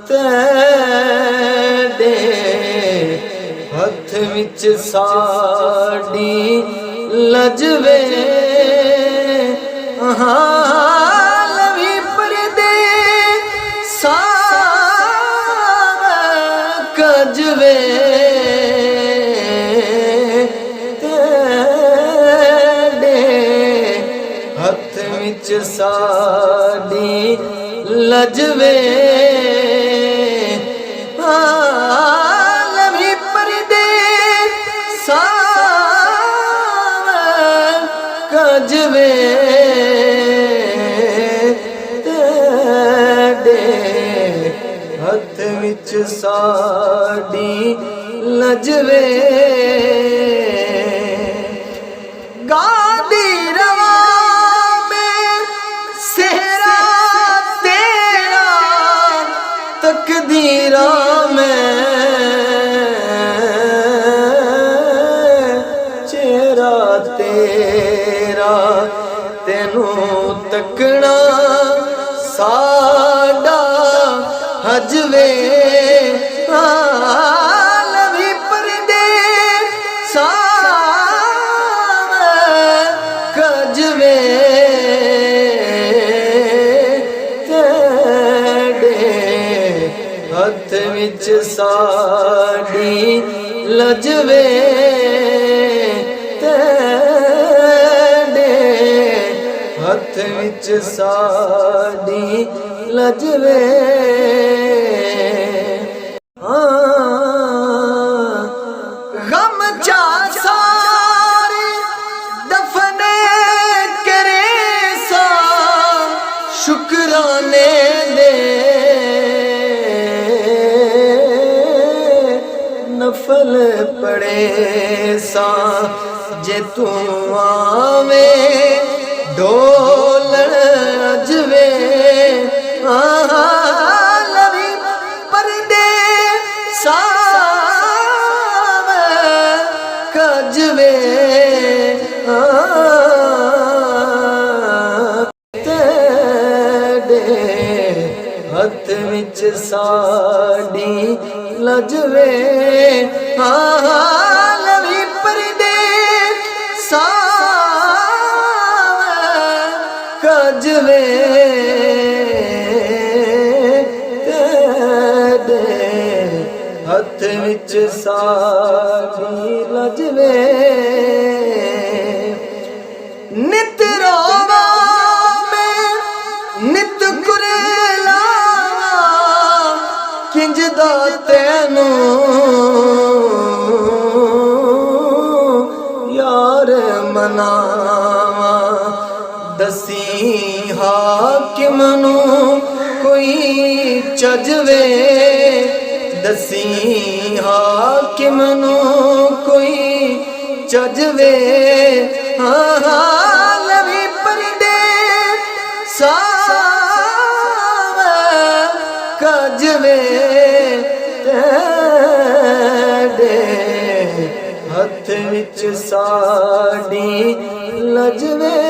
तेरे हथ विच साडी लजवे लवी परदे सारा कजवे तेरे हथ विच साडी लजवे लवी परदे सारा कजवे तेरे हथ विच साडी लजवे गादी रवा में सेहरा तेरा तकदीरा में चेहरा तेरा तेनू तकना साडा हजवे लवी परदे सारा कजवे तेरे हथ विच साडी लजवे तेरे हथ विच साडी लजवे गम चा सारे दफने करे सा शुक्राने दे नफल पड़े सा जे तू आवे ढोल अजवे लवी परदे सारा कजवे तेरे हथ विच साडी लजवे लवी परदे सारा कजवे तेरे हथ विच साडी लजवे नित रोवा में नित कुरेला किंज दा तैनू यार मनावा दसी हाकिम नू कोई चजवे दसी हाकिम नू कोई चजवे लवी परदे सारा कजवे तेरे हथ विच साडी लजवे।